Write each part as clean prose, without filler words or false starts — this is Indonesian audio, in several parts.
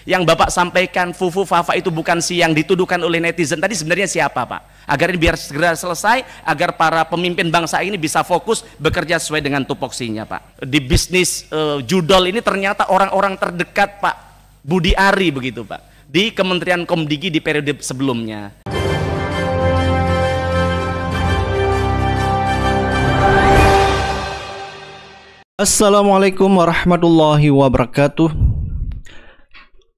Yang Bapak sampaikan Fufu Fafa itu bukan si yang dituduhkan oleh netizen tadi, sebenarnya siapa Pak? Agar ini biar segera selesai, agar para pemimpin bangsa ini bisa fokus bekerja sesuai dengan tupoksinya Pak. Di bisnis judol ini ternyata orang-orang terdekat Pak Budi Ari begitu Pak, di Kementerian Komdigi di periode sebelumnya. Assalamualaikum warahmatullahi wabarakatuh.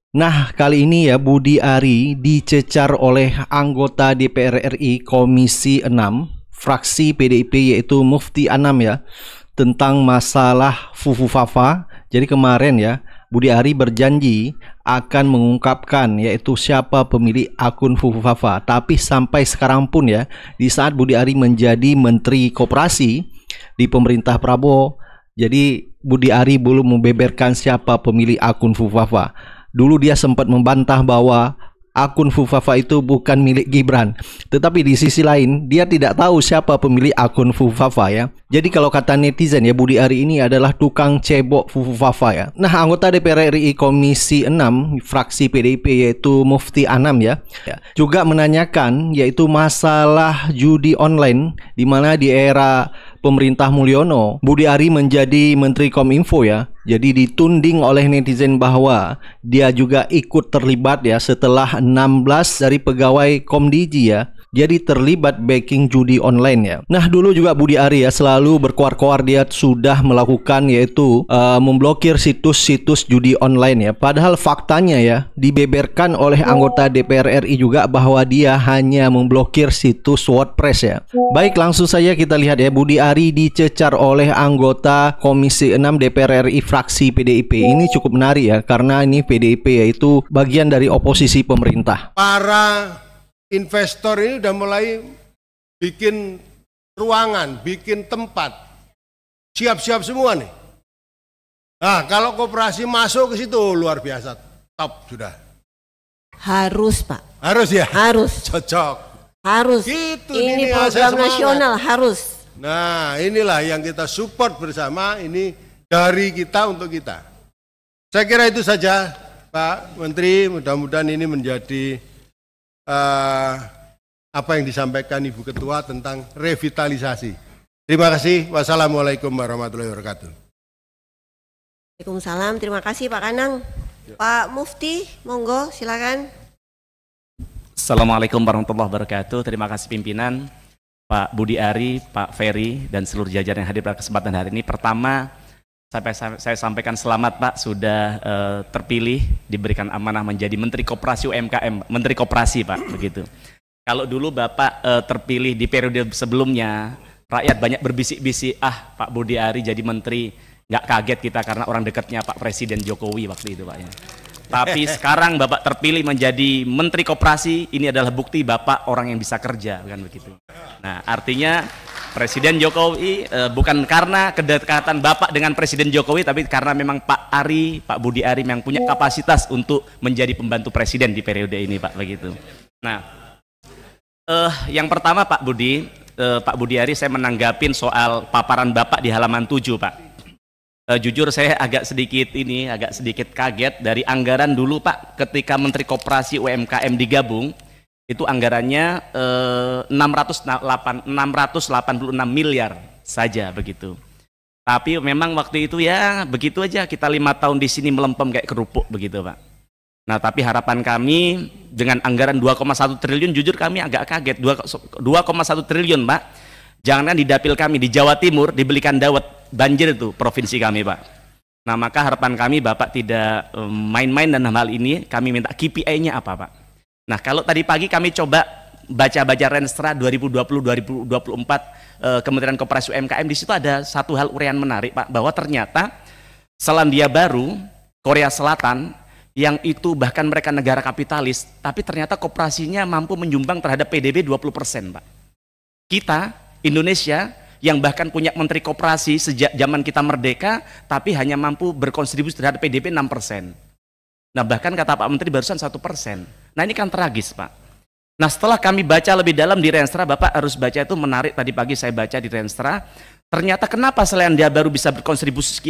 Nah, kali ini ya Budi Ari dicecar oleh anggota DPR RI Komisi 6 fraksi PDIP yaitu Mufti Anam ya, tentang masalah Fufu Fafa. Jadi kemarin ya Budi Ari berjanji akan mengungkapkan yaitu siapa pemilik akun Fufu Fafa. Tapi sampai sekarang pun ya, di saat Budi Ari menjadi Menteri Koperasi di pemerintah Prabowo, jadi Budi Ari belum membeberkan siapa pemilik akun Fufu Fafa. Dulu dia sempat membantah bahwa akun Fufu Fafa itu bukan milik Gibran. Tetapi di sisi lain dia tidak tahu siapa pemilik akun Fufu Fafa ya. Jadi kalau kata netizen ya, Budi Ari ini adalah tukang cebok Fufu Fafa ya. Nah, anggota DPR RI Komisi 6 fraksi PDIP yaitu Mufti Anam ya, juga menanyakan yaitu masalah judi online, di mana di era pemerintah Mulyono, Budi Ari menjadi Menteri Kominfo ya. Jadi ditunding oleh netizen bahwa dia juga ikut terlibat ya setelah 16 dari pegawai Komdigi ya, jadi terlibat backing judi online ya. Nah, dulu juga Budi Ari ya selalu berkoar-koar dia sudah melakukan yaitu memblokir situs-situs judi online ya. Padahal faktanya ya dibeberkan oleh anggota DPR RI juga bahwa dia hanya memblokir situs WordPress ya. Baik, langsung saja kita lihat ya, Budi Ari dicecar oleh anggota Komisi 6 DPR RI fraksi PDIP. Ini cukup menarik ya, karena ini PDIP yaitu bagian dari oposisi pemerintah. Para investor ini udah mulai bikin ruangan, bikin tempat, siap-siap semua nih. Nah, kalau koperasi masuk ke situ luar biasa, top sudah. Harus Pak. Harus ya? Harus. Cocok. Harus. Gitu, ini program nasional harus. Nah, inilah yang kita support bersama, ini dari kita untuk kita. Saya kira itu saja Pak Menteri, mudah-mudahan ini menjadi apa yang disampaikan Ibu Ketua tentang revitalisasi. Terima kasih. Wassalamualaikum warahmatullahi wabarakatuh. Waalaikumsalam. Terima kasih Pak Kanang. Pak Mufti, monggo silakan. Assalamualaikum warahmatullahi wabarakatuh. Terima kasih pimpinan, Pak Budi Ari, Pak Ferry, dan seluruh jajaran yang hadir pada kesempatan hari ini. Pertama, saya sampaikan selamat Pak sudah terpilih, diberikan amanah menjadi Menteri Koperasi UMKM, Menteri Koperasi Pak, begitu. Kalau dulu Bapak terpilih di periode sebelumnya, rakyat banyak berbisik-bisik, Pak Budi Ari jadi Menteri, nggak kaget kita karena orang dekatnya Pak Presiden Jokowi waktu itu Pak ya. Tapi sekarang Bapak terpilih menjadi Menteri Koperasi, ini adalah bukti Bapak orang yang bisa kerja, kan begitu. Nah, artinya Presiden Jokowi bukan karena kedekatan Bapak dengan Presiden Jokowi, tapi karena memang Pak Budi Ari yang punya kapasitas untuk menjadi pembantu Presiden di periode ini Pak, begitu. Nah, yang pertama Pak Budi Ari, saya menanggapin soal paparan Bapak di halaman 7 Pak. Jujur saya agak sedikit kaget dari anggaran dulu Pak, ketika Menteri Koperasi UMKM digabung, itu anggarannya 686 miliar saja begitu. Tapi memang waktu itu ya begitu aja, kita 5 tahun di sini melempem kayak kerupuk begitu Pak. Nah, tapi harapan kami dengan anggaran 2,1 triliun, jujur kami agak kaget. 2,1 triliun Pak, jangan di dapil kami di Jawa Timur dibelikan dawet, banjir itu provinsi kami Pak. Nah, maka harapan kami Bapak tidak main-main dan hal ini, kami minta KPI-nya apa Pak. Nah, kalau tadi pagi kami coba baca-baca Renstra 2020-2024 Kementerian Koperasi UMKM, di situ ada satu hal uraian menarik Pak, bahwa ternyata Selandia Baru, Korea Selatan, yang itu bahkan mereka negara kapitalis, tapi ternyata koperasinya mampu menyumbang terhadap PDB 20% Pak. Kita, Indonesia, yang bahkan punya Menteri Koperasi sejak zaman kita merdeka, tapi hanya mampu berkontribusi terhadap PDB 6%. Nah, bahkan kata Pak Menteri barusan 1%. Nah, ini kan tragis Pak. Nah, setelah kami baca lebih dalam di Renstra, Bapak harus baca, itu menarik, tadi pagi saya baca di Renstra, Ternyata kenapa Selandia Baru bisa berkontribusi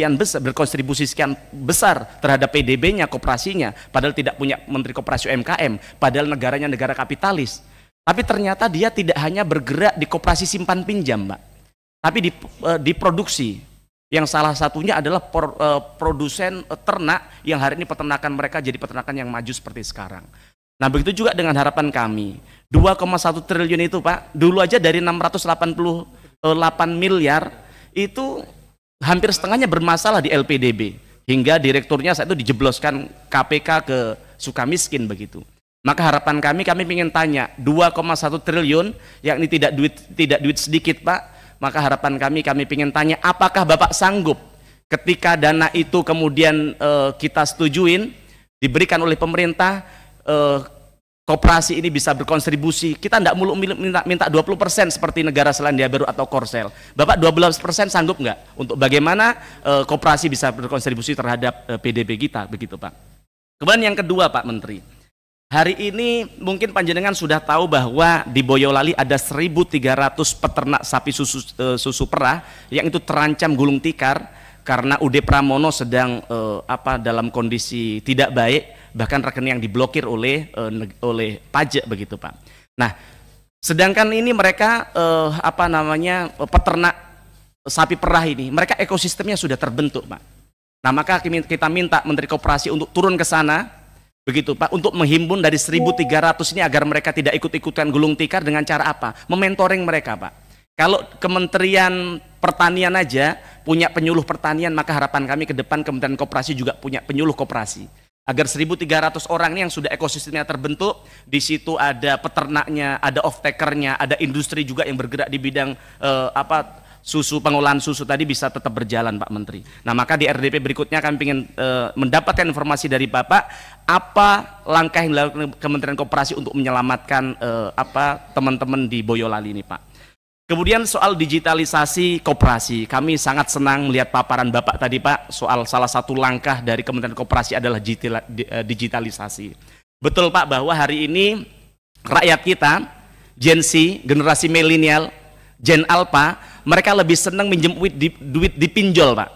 sekian besar terhadap PDB-nya, koperasinya, padahal tidak punya Menteri Koperasi UMKM, padahal negaranya negara kapitalis. Tapi ternyata dia tidak hanya bergerak di koperasi simpan pinjam, Mbak, tapi di produksi. Yang salah satunya adalah produsen ternak yang hari ini peternakan mereka jadi peternakan yang maju seperti sekarang. Nah, begitu juga dengan harapan kami. 2,1 triliun itu, Pak, dulu aja dari 688 miliar itu hampir setengahnya bermasalah di LPDB, hingga direkturnya saat itu dijebloskan KPK ke Sukamiskin begitu. Maka harapan kami ingin tanya, 2,1 triliun yakni tidak duit sedikit, Pak. Maka harapan kami ingin tanya, apakah Bapak sanggup ketika dana itu kemudian kita setujuin diberikan oleh pemerintah, koperasi ini bisa berkontribusi. Kita tidak mulu minta 20% seperti negara Selandia Baru atau Korsel. Bapak 12% sanggup nggak untuk bagaimana koperasi bisa berkontribusi terhadap PDB kita, begitu Pak. Kemudian yang kedua, Pak Menteri, hari ini mungkin panjenengan sudah tahu bahwa di Boyolali ada 1.300 peternak sapi susu perah yang itu terancam gulung tikar karena UD Pramono sedang dalam kondisi tidak baik, bahkan rekening yang diblokir oleh pajak begitu Pak. Nah, sedangkan ini mereka peternak sapi perah ini, mereka ekosistemnya sudah terbentuk Pak. Nah, maka kita minta Menteri Koperasi untuk turun ke sana begitu Pak, untuk menghimpun dari 1.300 ini agar mereka tidak ikut-ikutan gulung tikar. Dengan cara apa? Mementoring mereka Pak. Kalau Kementerian Pertanian aja punya penyuluh pertanian, maka harapan kami ke depan Kementerian Koperasi juga punya penyuluh koperasi. Agar 1.300 orang ini yang sudah ekosistemnya terbentuk, di situ ada peternaknya, ada off-takernya, ada industri juga yang bergerak di bidang pengolahan susu tadi bisa tetap berjalan Pak Menteri. Nah, maka di RDP berikutnya kami ingin mendapatkan informasi dari Bapak, apa langkah yang dilakukan Kementerian Koperasi untuk menyelamatkan teman-teman di Boyolali ini Pak. Kemudian soal digitalisasi koperasi, kami sangat senang melihat paparan Bapak tadi Pak, soal salah satu langkah dari Kementerian Koperasi adalah digitalisasi. Betul Pak, bahwa hari ini rakyat kita, Gen Z, generasi milenial, Gen Alpha, mereka lebih senang minjem duit di pinjol Pak.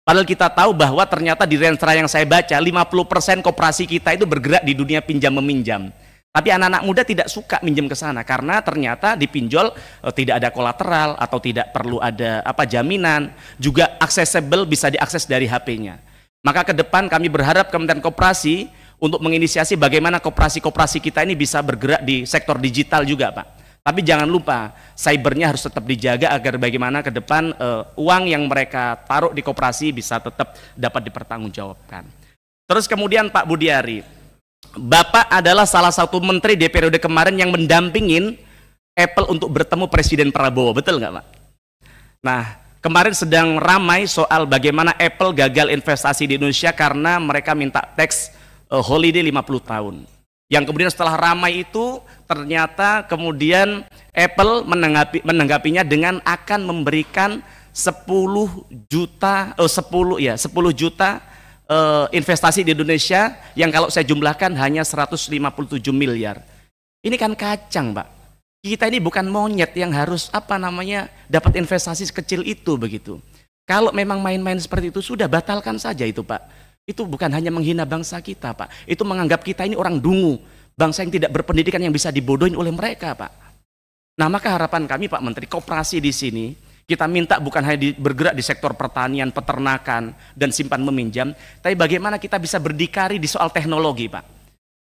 Padahal kita tahu bahwa ternyata di Renstra yang saya baca, 50% koperasi kita itu bergerak di dunia pinjam meminjam. Tapi anak-anak muda tidak suka minjem ke sana karena ternyata di pinjol tidak ada kolateral atau tidak perlu ada jaminan, juga accessible, bisa diakses dari HP-nya. Maka ke depan kami berharap Kementerian Koperasi untuk menginisiasi bagaimana koperasi-koperasi kita ini bisa bergerak di sektor digital juga Pak. Tapi jangan lupa cybernya harus tetap dijaga agar bagaimana ke depan uang yang mereka taruh di koperasi bisa tetap dapat dipertanggungjawabkan. Terus kemudian Pak Budiari, Bapak adalah salah satu menteri di periode kemarin yang mendampingin Apple untuk bertemu Presiden Prabowo, betul nggak Pak? Nah, kemarin sedang ramai soal bagaimana Apple gagal investasi di Indonesia karena mereka minta tax holiday 50 tahun. Yang kemudian setelah ramai itu ternyata kemudian Apple menanggapinya dengan akan memberikan 10 juta investasi di Indonesia yang kalau saya jumlahkan hanya 157 miliar. Ini kan kacang Pak. Kita ini bukan monyet yang harus dapat investasi sekecil itu begitu. Kalau memang main-main seperti itu sudah batalkan saja itu Pak. Itu bukan hanya menghina bangsa kita Pak. Itu menganggap kita ini orang dungu, bangsa yang tidak berpendidikan yang bisa dibodohin oleh mereka Pak. Nah, maka harapan kami Pak Menteri, koperasi di sini kita minta bukan hanya bergerak di sektor pertanian, peternakan, dan simpan meminjam, tapi bagaimana kita bisa berdikari di soal teknologi, Pak.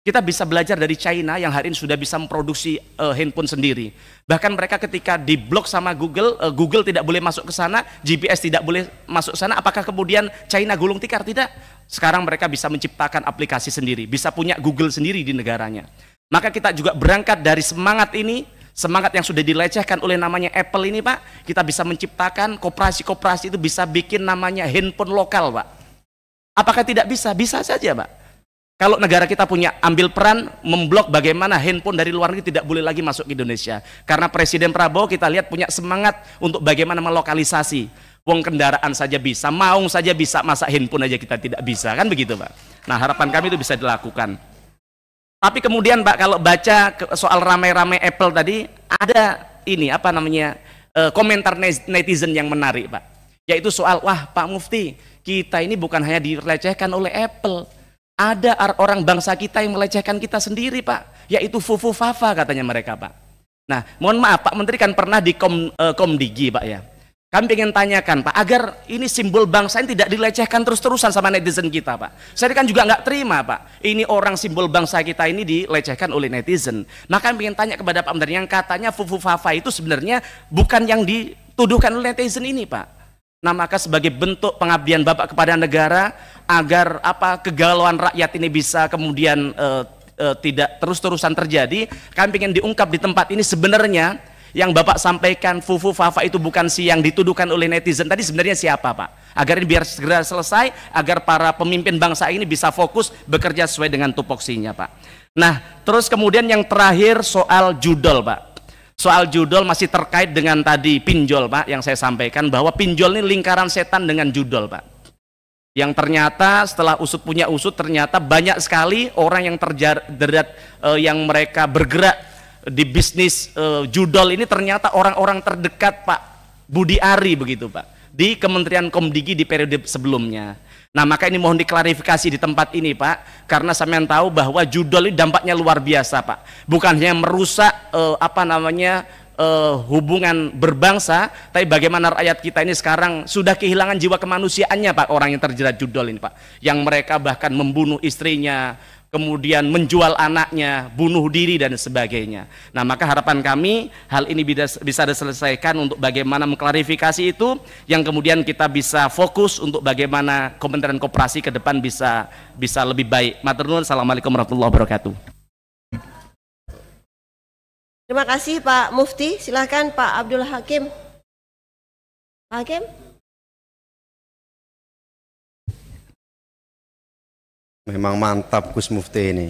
Kita bisa belajar dari China yang hari ini sudah bisa memproduksi handphone sendiri. Bahkan mereka ketika diblok sama Google, Google tidak boleh masuk ke sana, GPS tidak boleh masuk ke sana, apakah kemudian China gulung tikar? Tidak. Sekarang mereka bisa menciptakan aplikasi sendiri, bisa punya Google sendiri di negaranya. Maka kita juga berangkat dari semangat ini, semangat yang sudah dilecehkan oleh namanya Apple ini Pak, kita bisa menciptakan koperasi-koperasi itu bisa bikin namanya handphone lokal Pak. Apakah tidak bisa? Bisa saja Pak. Kalau negara kita punya ambil peran memblok bagaimana handphone dari luar negeri tidak boleh lagi masuk ke Indonesia. Karena Presiden Prabowo kita lihat punya semangat untuk bagaimana melokalisasi. Wong kendaraan saja bisa, maung saja bisa, masa handphone aja kita tidak bisa, kan begitu Pak. Nah, harapan kami itu bisa dilakukan. Tapi kemudian Pak, kalau baca soal ramai-ramai Apple tadi, ada ini komentar netizen yang menarik, Pak. Yaitu soal, wah Pak Mufti, kita ini bukan hanya dilecehkan oleh Apple. Ada orang bangsa kita yang melecehkan kita sendiri, Pak. Yaitu Fufu Fafa katanya mereka, Pak. Nah, mohon maaf Pak Menteri kan pernah di Komdigi, Pak ya. Kami ingin tanyakan Pak, agar ini simbol bangsa ini tidak dilecehkan terus-terusan sama netizen kita, Pak. Saya kan juga nggak terima, Pak. Ini orang simbol bangsa kita ini dilecehkan oleh netizen. Maka kami ingin tanya kepada Pak Menteri, yang katanya Fufu Fafa itu sebenarnya bukan yang dituduhkan oleh netizen ini, Pak. Nah, maka sebagai bentuk pengabdian Bapak kepada negara, agar kegalauan rakyat ini bisa kemudian tidak terus-terusan terjadi, kami ingin diungkap di tempat ini sebenarnya yang Bapak sampaikan Fufu Fafa itu bukan si yang dituduhkan oleh netizen tadi, sebenarnya siapa, Pak? Agar ini biar segera selesai, agar para pemimpin bangsa ini bisa fokus bekerja sesuai dengan tupoksinya, Pak. Nah, terus kemudian yang terakhir soal judol, Pak. Soal judol masih terkait dengan tadi pinjol, Pak, yang saya sampaikan bahwa pinjol ini lingkaran setan dengan judol, Pak. Yang ternyata setelah punya usut ternyata banyak sekali orang yang terjerat yang mereka bergerak di bisnis judol ini ternyata orang-orang terdekat Pak Budi Ari begitu, Pak, di Kementerian Komdigi di periode sebelumnya. Nah, maka ini mohon diklarifikasi di tempat ini, Pak, karena sampean tahu bahwa judol ini dampaknya luar biasa, Pak. Bukan hanya merusak hubungan berbangsa, tapi bagaimana rakyat kita ini sekarang sudah kehilangan jiwa kemanusiaannya, Pak, orang yang terjerat judol ini, Pak. Yang mereka bahkan membunuh istrinya, kemudian menjual anaknya, bunuh diri dan sebagainya. Nah, maka harapan kami hal ini bisa diselesaikan untuk bagaimana mengklarifikasi itu, yang kemudian kita bisa fokus untuk bagaimana Kementerian Koperasi ke depan bisa lebih baik. Matur nuwun. Assalamualaikum warahmatullahi wabarakatuh. Terima kasih Pak Mufti. Silakan Pak Abdul Hakim. Pak Hakim. Memang mantap Gus Mufti ini.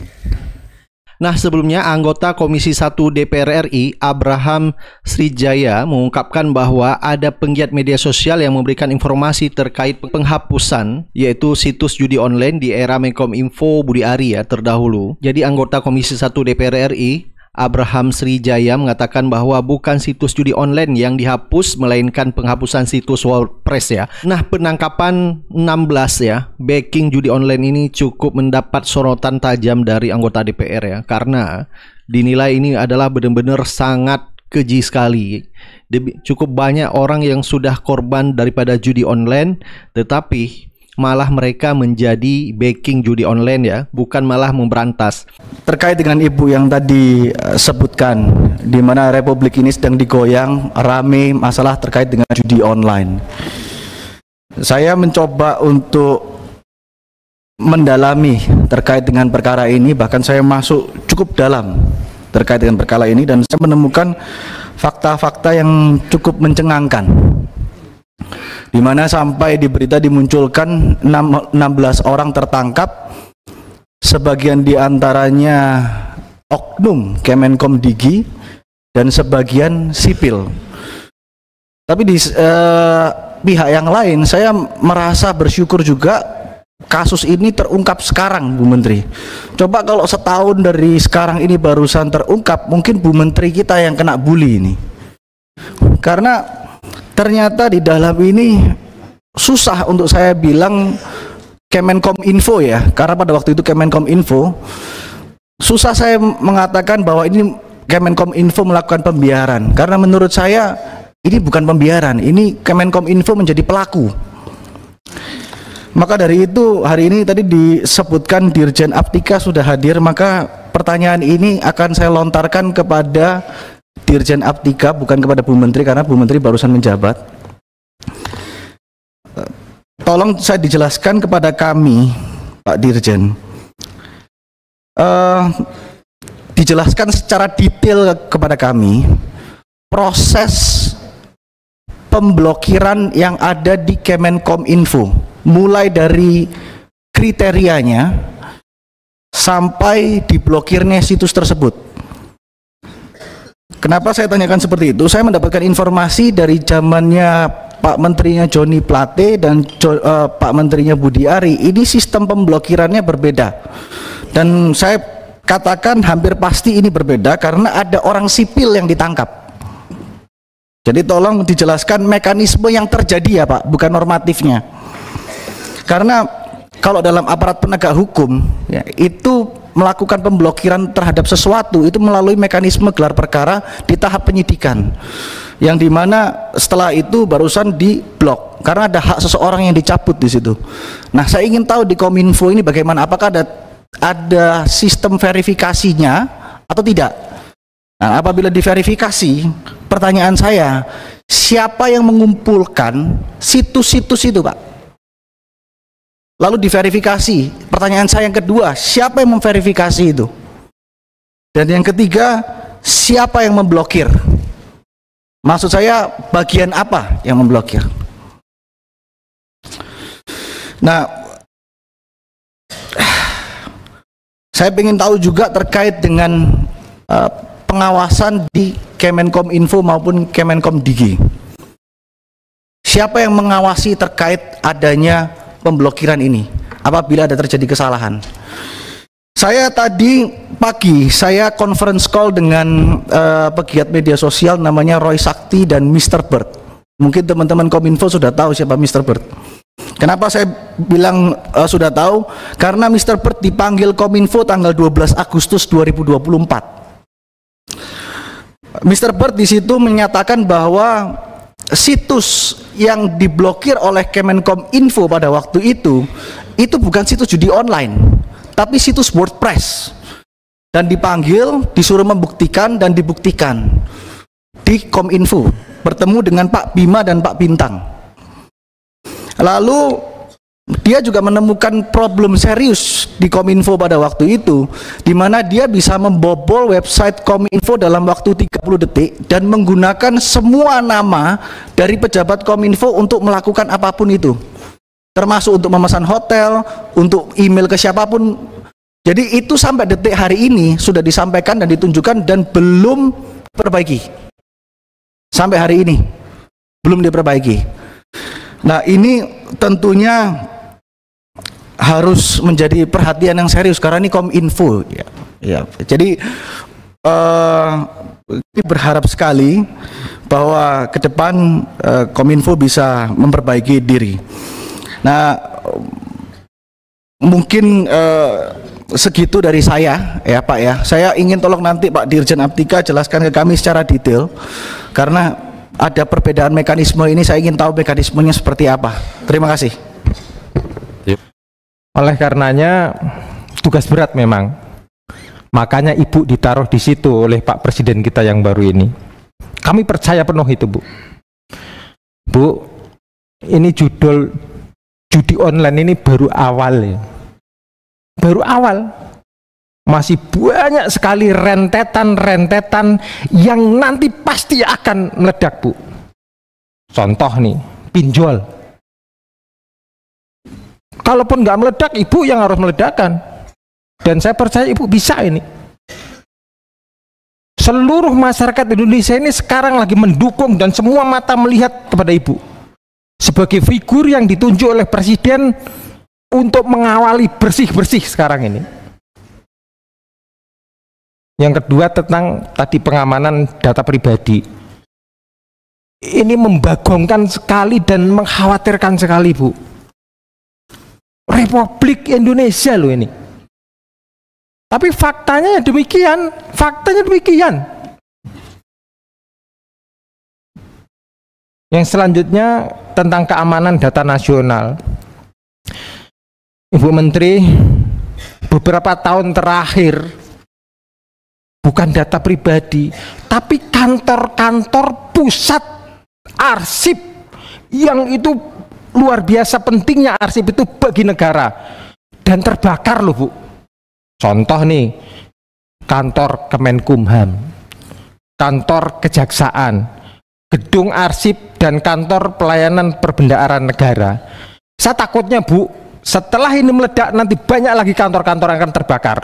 Nah, sebelumnya anggota Komisi 1 DPR RI Abraham Srijaya mengungkapkan bahwa ada penggiat media sosial yang memberikan informasi terkait penghapusan yaitu situs judi online di era Menkominfo Budi Ari ya terdahulu. Jadi anggota Komisi 1 DPR RI Abraham Srijaya mengatakan bahwa bukan situs judi online yang dihapus, melainkan penghapusan situs WordPress ya. Nah, penangkapan 16 ya backing judi online ini cukup mendapat sorotan tajam dari anggota DPR ya, karena dinilai ini adalah benar-benar sangat keji sekali. Cukup banyak orang yang sudah korban daripada judi online, tetapi malah mereka menjadi backing judi online ya, bukan malah memberantas. Terkait dengan Ibu yang tadi sebutkan, di mana Republik ini sedang digoyang rame masalah terkait dengan judi online. Saya mencoba untuk mendalami terkait dengan perkara ini, bahkan saya masuk cukup dalam terkait dengan perkara ini, dan saya menemukan fakta-fakta yang cukup mencengangkan. Di mana sampai di berita dimunculkan 16 orang tertangkap, sebagian diantaranya oknum Kemenkomdigi dan sebagian sipil. Tapi di pihak yang lain saya merasa bersyukur juga kasus ini terungkap sekarang, Bu Menteri. Coba kalau setahun dari sekarang ini barusan terungkap, mungkin Bu Menteri kita yang kena bully ini. Karena ternyata di dalam ini susah untuk saya bilang Kemenkominfo ya, karena pada waktu itu Kemenkominfo, susah saya mengatakan bahwa ini Kemenkominfo melakukan pembiaran, karena menurut saya ini bukan pembiaran, ini Kemenkominfo menjadi pelaku. Maka dari itu hari ini tadi disebutkan Dirjen Aptika sudah hadir, maka pertanyaan ini akan saya lontarkan kepada Dirjen Aptika, bukan kepada Bu Menteri, karena Bu Menteri barusan menjabat. Tolong saya dijelaskan kepada kami, Pak Dirjen, dijelaskan secara detail kepada kami proses pemblokiran yang ada di Kemenkominfo, mulai dari kriterianya sampai diblokirnya situs tersebut. Kenapa saya tanyakan seperti itu? Saya mendapatkan informasi dari zamannya Pak Menterinya Joni Plate dan Pak Menterinya Budi Ari, ini sistem pemblokirannya berbeda. Dan saya katakan hampir pasti ini berbeda karena ada orang sipil yang ditangkap. Jadi tolong dijelaskan mekanisme yang terjadi ya Pak, bukan normatifnya. Karena kalau dalam aparat penegak hukum ya, itu melakukan pemblokiran terhadap sesuatu itu melalui mekanisme gelar perkara di tahap penyidikan, yang dimana setelah itu barusan diblok karena ada hak seseorang yang dicabut di situ. Nah, saya ingin tahu di Kominfo ini bagaimana, apakah ada sistem verifikasinya atau tidak? Nah, apabila diverifikasi, pertanyaan saya, siapa yang mengumpulkan situs-situs itu Pak? Lalu diverifikasi, pertanyaan saya yang kedua, siapa yang memverifikasi itu? Dan yang ketiga, siapa yang memblokir? Maksud saya, bagian apa yang memblokir? Nah, saya ingin tahu juga terkait dengan pengawasan di Kemenkominfo maupun Kemenkomdigi. Siapa yang mengawasi terkait adanya pemblokiran ini apabila ada terjadi kesalahan? Saya tadi pagi saya conference call dengan pegiat media sosial namanya Roy Sakti dan Mr. Bird. Mungkin teman-teman Kominfo sudah tahu siapa Mr. Bird. Kenapa saya bilang sudah tahu? Karena Mr. Bird dipanggil Kominfo tanggal 12 Agustus 2024. Mr. Bird di situ menyatakan bahwa situs yang diblokir oleh Kemenkominfo pada waktu itu bukan situs judi online, tapi situs WordPress, dan dipanggil, disuruh membuktikan dan dibuktikan di Kominfo, bertemu dengan Pak Bima dan Pak Bintang. Lalu dia juga menemukan problem serius di Kominfo pada waktu itu, di mana dia bisa membobol website Kominfo dalam waktu 30 detik dan menggunakan semua nama dari pejabat Kominfo untuk melakukan apapun itu, termasuk untuk memesan hotel, untuk email ke siapapun. Jadi itu sampai detik hari ini sudah disampaikan dan ditunjukkan dan belum diperbaiki. Sampai hari ini belum diperbaiki. Nah, ini tentunya harus menjadi perhatian yang serius karena ini Kominfo ya. Jadi berharap sekali bahwa ke depan Kominfo bisa memperbaiki diri. Nah, mungkin segitu dari saya ya Pak ya. Saya ingin tolong nanti Pak Dirjen Aptika jelaskan ke kami secara detail, karena ada perbedaan mekanisme ini, saya ingin tahu mekanismenya seperti apa. Terima kasih. Oleh karenanya tugas berat memang, makanya Ibu ditaruh di situ oleh Pak Presiden kita yang baru ini. Kami percaya penuh itu Bu. Bu, ini judul judi online ini baru awal ya. Baru awal. Masih banyak sekali rentetan-rentetan yang nanti pasti akan meledak Bu. Contoh nih, pinjol. Kalaupun nggak meledak, Ibu yang harus meledakkan. Dan saya percaya Ibu bisa ini. Seluruh masyarakat Indonesia ini sekarang lagi mendukung dan semua mata melihat kepada Ibu sebagai figur yang ditunjuk oleh Presiden untuk mengawali bersih-bersih sekarang ini. Yang kedua tentang tadi pengamanan data pribadi. Ini membagongkan sekali dan mengkhawatirkan sekali Bu. Republik Indonesia loh ini. Tapi faktanya demikian, Yang selanjutnya tentang keamanan data nasional. Ibu Menteri, beberapa tahun terakhir bukan data pribadi, tapi kantor-kantor pusat arsip yang itu luar biasa pentingnya arsip itu bagi negara dan terbakar loh Bu. Contoh nih, kantor Kemenkumham, kantor Kejaksaan, gedung arsip dan kantor pelayanan perbendaharaan negara. Saya takutnya Bu, setelah ini meledak nanti banyak lagi kantor-kantor yang akan terbakar.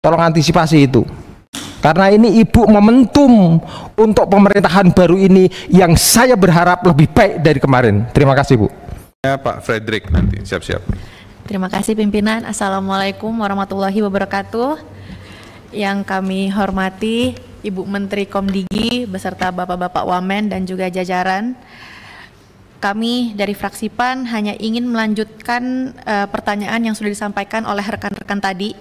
Tolong antisipasi itu. Karena ini Ibu momentum untuk pemerintahan baru ini yang saya berharap lebih baik dari kemarin. Terima kasih Bu. Ya, Pak Frederick nanti siap-siap. Terima kasih pimpinan. Assalamualaikum warahmatullahi wabarakatuh. Yang kami hormati Ibu Menteri Komdigi beserta Bapak-Bapak Wamen dan juga jajaran. Kami dari fraksi PAN hanya ingin melanjutkan pertanyaan yang sudah disampaikan oleh rekan-rekan tadi.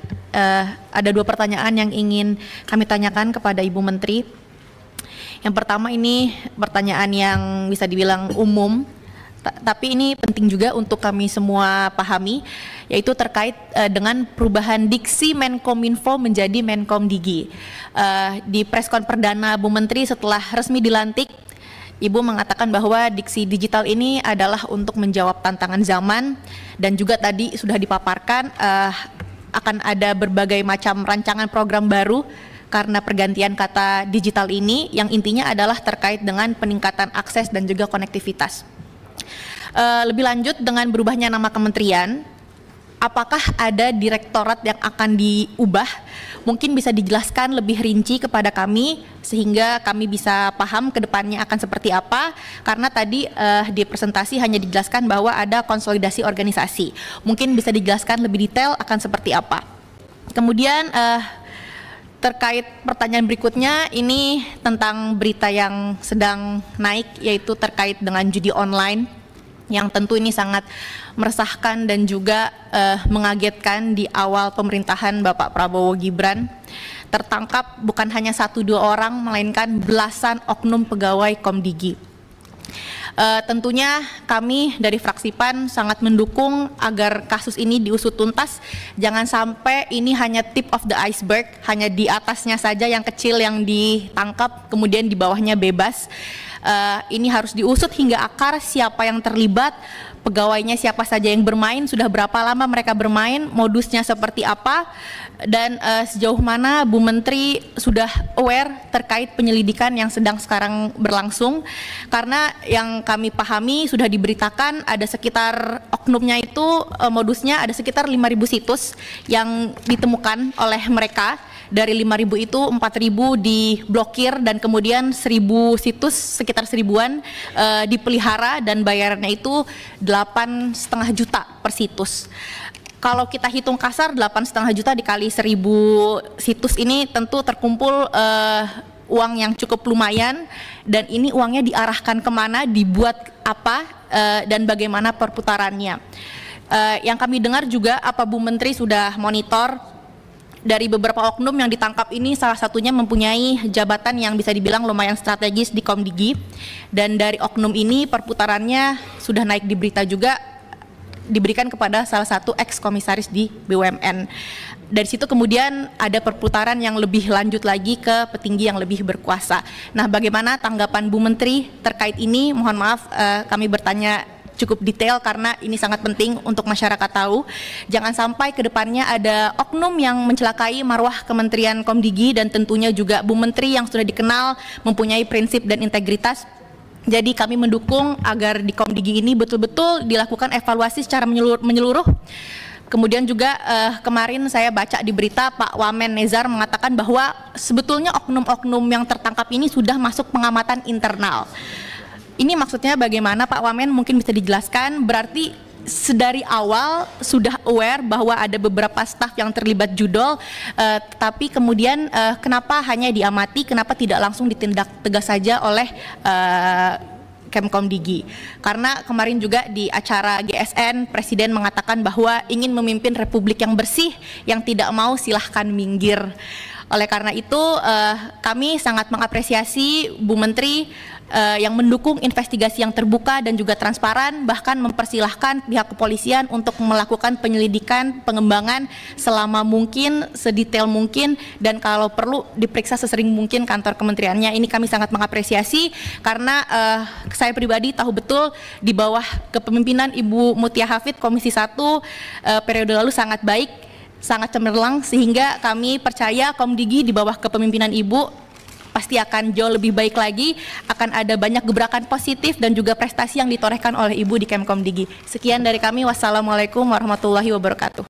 Ada 2 pertanyaan yang ingin kami tanyakan kepada Ibu Menteri. Yang pertama ini pertanyaan yang bisa dibilang umum, tapi ini penting juga untuk kami semua pahami, yaitu terkait dengan perubahan diksi Menkominfo menjadi Menkomdigi. Di preskon perdana Bu Menteri setelah resmi dilantik, Ibu mengatakan bahwa diksi digital ini adalah untuk menjawab tantangan zaman, dan juga tadi sudah dipaparkan akan ada berbagai macam rancangan program baru karena pergantian kata digital ini, yang intinya adalah terkait dengan peningkatan akses dan juga konektivitas. Lebih lanjut dengan berubahnya nama kementerian, apakah ada direktorat yang akan diubah? Mungkin bisa dijelaskan lebih rinci kepada kami sehingga kami bisa paham ke depannya akan seperti apa, karena tadi di presentasi hanya dijelaskan bahwa ada konsolidasi organisasi. Mungkin bisa dijelaskan lebih detail akan seperti apa. Kemudian terkait pertanyaan berikutnya, ini tentang berita yang sedang naik, yaitu terkait dengan judi online, yang tentu ini sangat meresahkan dan juga mengagetkan. Di awal pemerintahan Bapak Prabowo Gibran tertangkap bukan hanya 1-2 orang, melainkan belasan oknum pegawai Komdigi. Tentunya kami dari fraksi PAN sangat mendukung agar kasus ini diusut tuntas. Jangan sampai ini hanya tip of the iceberg, hanya di atasnya saja yang kecil yang ditangkap, kemudian di bawahnya bebas. Ini harus diusut hingga akar, siapa yang terlibat, pegawainya siapa saja yang bermain, sudah berapa lama mereka bermain, modusnya seperti apa, dan sejauh mana Bu Menteri sudah aware terkait penyelidikan yang sedang sekarang berlangsung. Karena yang kami pahami sudah diberitakan ada sekitar oknumnya itu modusnya ada sekitar 5.000 situs yang ditemukan oleh mereka. Dari 5.000 itu 4.000 diblokir, dan kemudian 1.000 situs, sekitar 1.000-an dipelihara, dan bayarannya itu 8,5 juta per situs. Kalau kita hitung kasar, 8,5 juta dikali 1.000 situs ini tentu terkumpul uang yang cukup lumayan, dan ini uangnya diarahkan kemana, dibuat apa, dan bagaimana perputarannya. Yang kami dengar juga apa Bu Menteri sudah monitor dari beberapa oknum yang ditangkap ini, salah satunya mempunyai jabatan yang bisa dibilang lumayan strategis di Komdigi, dan dari oknum ini perputarannya sudah naik di berita juga, diberikan kepada salah satu ex-komisaris di BUMN. Dari situ kemudian ada perputaran yang lebih lanjut lagi ke petinggi yang lebih berkuasa. Nah, bagaimana tanggapan Bu Menteri terkait ini? Mohon maaf kami bertanya cukup detail karena ini sangat penting untuk masyarakat tahu. Jangan sampai ke depannya ada oknum yang mencelakai marwah Kementerian Komdigi, dan tentunya juga Bu Menteri yang sudah dikenal mempunyai prinsip dan integritas. Jadi kami mendukung agar di Komdigi ini betul-betul dilakukan evaluasi secara menyeluruh. Kemudian juga kemarin saya baca di berita Pak Wamen Nezar mengatakan bahwa sebetulnya oknum-oknum yang tertangkap ini sudah masuk pengamatan internal. Ini maksudnya bagaimana Pak Wamen, mungkin bisa dijelaskan? Berarti sedari awal sudah aware bahwa ada beberapa staf yang terlibat judol, tapi kemudian kenapa hanya diamati, kenapa tidak langsung ditindak tegas saja oleh Kemkomdigi? Karena kemarin juga di acara GSN Presiden mengatakan bahwa ingin memimpin republik yang bersih, yang tidak mau silahkan minggir. Oleh karena itu kami sangat mengapresiasi Bu Menteri yang mendukung investigasi yang terbuka dan juga transparan, bahkan mempersilahkan pihak kepolisian untuk melakukan penyelidikan, pengembangan selama mungkin, sedetail mungkin, dan kalau perlu diperiksa sesering mungkin kantor kementeriannya. Ini kami sangat mengapresiasi karena saya pribadi tahu betul di bawah kepemimpinan Ibu Mutia Hafid Komisi 1 periode lalu sangat baik, sangat cemerlang, sehingga kami percaya Komdigi di bawah kepemimpinan Ibu pasti akan jauh lebih baik lagi, akan ada banyak gebrakan positif dan juga prestasi yang ditorehkan oleh Ibu di Kemkomdigi. Sekian dari kami, wassalamualaikum warahmatullahi wabarakatuh.